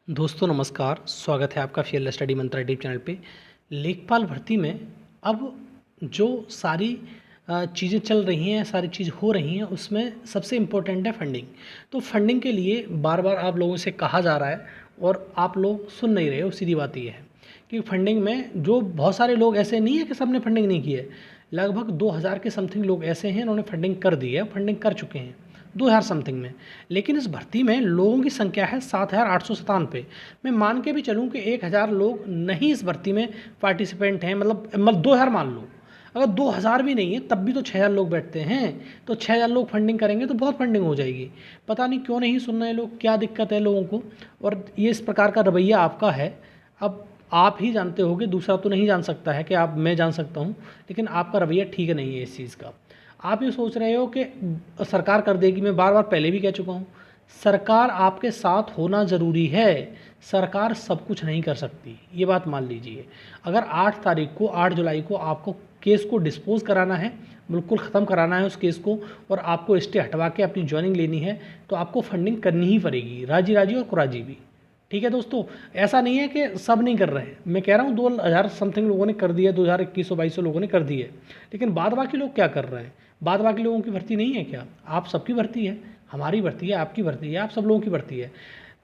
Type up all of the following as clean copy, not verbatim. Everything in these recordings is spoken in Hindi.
दोस्तों नमस्कार, स्वागत है आपका फील्ड स्टडी मंत्रा यूट्यूब चैनल पे। लेखपाल भर्ती में अब जो सारी चीज़ें चल रही हैं, सारी चीज़ हो रही हैं, उसमें सबसे इम्पोर्टेंट है फंडिंग। तो फंडिंग के लिए बार बार आप लोगों से कहा जा रहा है और आप लोग सुन नहीं रहे हो। सीधी बात ये है कि फंडिंग में जो बहुत सारे लोग ऐसे नहीं है कि सबने फंडिंग नहीं की है। लगभग 2000 के समथिंग लोग ऐसे हैं उन्होंने फंडिंग कर दी है, फंडिंग कर चुके हैं 2000 समथिंग में। लेकिन इस भर्ती में लोगों की संख्या है 7897। मैं मान के भी चलूँ कि 1000 लोग नहीं इस भर्ती में पार्टिसिपेंट हैं, मतलब 2000 मान लो। अगर 2000 भी नहीं है तब भी तो 6000 लोग बैठते हैं, तो 6000 लोग फंडिंग करेंगे तो बहुत फंडिंग हो जाएगी। पता नहीं क्यों नहीं सुन रहे लोग, क्या दिक्कत है लोगों को। और ये इस प्रकार का रवैया आपका है। अब आप ही जानते होगे, दूसरा तो नहीं जान सकता है कि मैं जान सकता हूँ, लेकिन आपका रवैया ठीक नहीं है इस चीज़ का। आप ये सोच रहे हो कि सरकार कर देगी। मैं बार बार पहले भी कह चुका हूँ, सरकार आपके साथ होना ज़रूरी है। सरकार सब कुछ नहीं कर सकती, ये बात मान लीजिए। अगर 8 जुलाई को आपको केस को डिस्पोज कराना है, बिल्कुल ख़त्म कराना है उस केस को, और आपको स्टे हटवा के अपनी ज्वाइनिंग लेनी है, तो आपको फंडिंग करनी ही पड़ेगी, राजी राजी और कुराजी भी। ठीक है दोस्तों, ऐसा नहीं है कि सब नहीं कर रहे हैं। मैं कह रहा हूँ 2000 समथिंग लोगों ने कर दिया, 2021-2200 लोगों ने कर दी है, लेकिन बाद बाकी लोग क्या कर रहे हैं? बाद बाकी लोगों की भर्ती नहीं है क्या? आप सबकी भर्ती है, हमारी भर्ती है, आपकी भर्ती है, आप सब लोगों की भर्ती है।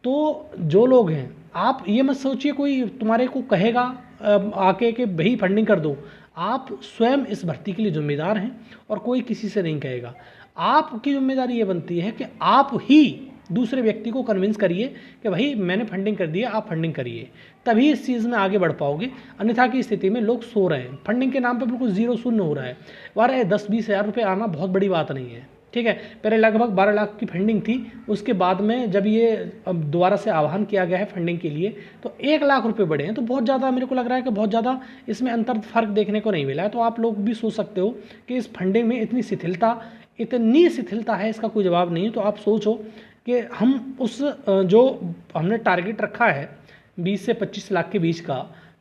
तो जो लोग हैं, आप ये मत सोचिए कोई तुम्हारे को कहेगा आके कि भाई फंडिंग कर दो। आप स्वयं इस भर्ती के लिए जिम्मेदार हैं और कोई किसी से नहीं कहेगा। आपकी जिम्मेदारी ये बनती है कि आप ही दूसरे व्यक्ति को कन्विंस करिए कि भाई मैंने फंडिंग कर दी है, आप फंडिंग करिए, तभी इस चीज़ में आगे बढ़ पाओगे। अन्यथा की स्थिति में लोग सो रहे हैं, फंडिंग के नाम पे बिल्कुल जीरो शून्य हो रहा है। वारे 10-20 हज़ार रुपये आना बहुत बड़ी बात नहीं है, ठीक है। पहले लगभग 12 लाख की फंडिंग थी, उसके बाद में जब ये अब दोबारा से आह्वान किया गया है फंडिंग के लिए, तो 1 लाख रुपये बढ़े हैं। तो बहुत ज़्यादा मेरे को लग रहा है कि बहुत ज़्यादा इसमें अंतर फ़र्क देखने को नहीं मिला है। तो आप लोग भी सोच सकते हो कि इस फंडिंग में इतनी शिथिलता है, इसका कोई जवाब नहीं है। तो आप सोचो कि हम उस जो हमने टारगेट रखा है 20 से 25 लाख के बीच का,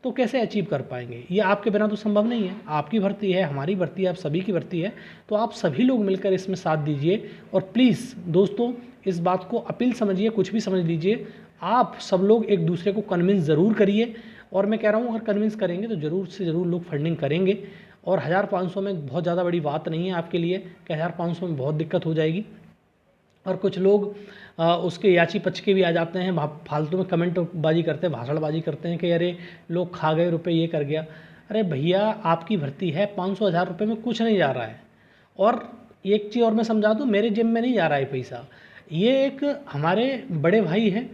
तो कैसे अचीव कर पाएंगे? ये आपके बिना तो संभव नहीं है। आपकी भर्ती है, हमारी भर्ती है, आप सभी की भर्ती है। तो आप सभी लोग मिलकर इसमें साथ दीजिए। और प्लीज़ दोस्तों, इस बात को अपील समझिए, कुछ भी समझ लीजिए, आप सब लोग एक दूसरे को कन्विंस ज़रूर करिए। और मैं कह रहा हूँ अगर कन्विंस करेंगे तो ज़रूर से ज़रूर लोग फंडिंग करेंगे। और 1500 में बहुत ज़्यादा बड़ी बात नहीं है आपके लिए कि 1500 में बहुत दिक्कत हो जाएगी। और कुछ लोग उसके याची पच के भी आ जाते हैं, फालतू में कमेंट बाजी करते हैं, भाषणबाजी करते हैं कि अरे लोग खा गए रुपए, ये कर गया। अरे भैया, आपकी भर्ती है, 500-1000 रुपये में कुछ नहीं जा रहा है। और एक चीज़ और मैं समझा दूँ, मेरे जेब में नहीं जा रहा है पैसा। ये एक हमारे बड़े भाई हैं,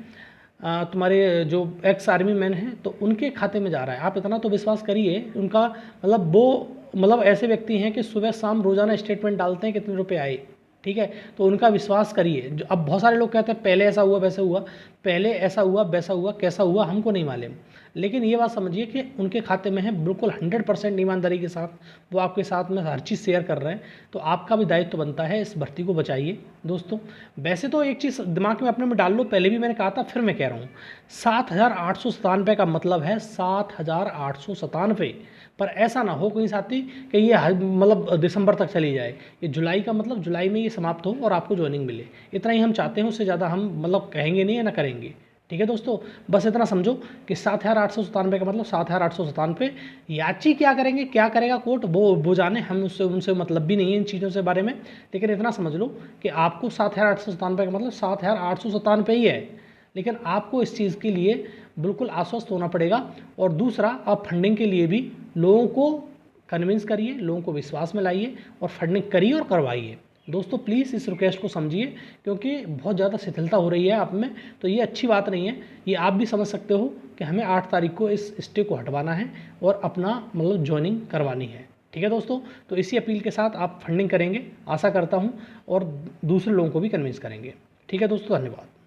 तुम्हारे जो एक्स आर्मी मैन हैं, तो उनके खाते में जा रहा है। आप इतना तो विश्वास करिए। उनका मतलब ऐसे व्यक्ति हैं कि सुबह शाम रोज़ाना स्टेटमेंट डालते हैं कितने रुपए आए, ठीक है। तो उनका विश्वास करिए। जो अब बहुत सारे लोग कहते हैं पहले ऐसा हुआ वैसे हुआ, पहले ऐसा हुआ वैसा हुआ, कैसा हुआ हमको नहीं मालूम, लेकिन ये बात समझिए कि उनके खाते में है, बिल्कुल 100% ईमानदारी के साथ वो आपके साथ में हर चीज़ शेयर कर रहे हैं। तो आपका भी दायित्व तो बनता है, इस भर्ती को बचाइए दोस्तों। वैसे तो एक चीज़ दिमाग में अपने में डाल लो, पहले भी मैंने कहा था, फिर मैं कह रहा हूँ, 7897 का मतलब है 7897। पर ऐसा ना हो कहीं साथी कि ये मतलब दिसंबर तक चली जाए। ये जुलाई का मतलब जुलाई में ये समाप्त हो और आपको ज्वाइनिंग मिले, इतना ही हम चाहते हैं। उससे ज़्यादा हम मतलब कहेंगे नहीं है ना करेंगे, ठीक है दोस्तों। बस इतना समझो कि 7897 का मतलब 7897। याची क्या करेंगे, क्या करेगा कोर्ट, वो जाने, हम उनसे मतलब भी नहीं है इन चीज़ों से बारे में। लेकिन इतना समझ लो कि आपको 7897 का मतलब 7897 ही है। लेकिन आपको इस चीज़ के लिए बिल्कुल आश्वस्त होना पड़ेगा। और दूसरा, आप फंडिंग के लिए भी लोगों को कन्विंस करिए, लोगों को विश्वास में लाइए और फंडिंग करिए और करवाइए। दोस्तों प्लीज़ इस रिक्वेस्ट को समझिए, क्योंकि बहुत ज़्यादा शिथिलता हो रही है आप में, तो ये अच्छी बात नहीं है। ये आप भी समझ सकते हो कि हमें 8 तारीख को इस स्टे को हटवाना है और अपना मतलब ज्वाइनिंग करवानी है, ठीक है दोस्तों। तो इसी अपील के साथ आप फंडिंग करेंगे, आशा करता हूँ, और दूसरे लोगों को भी कन्विंस करेंगे। ठीक है दोस्तों, धन्यवाद।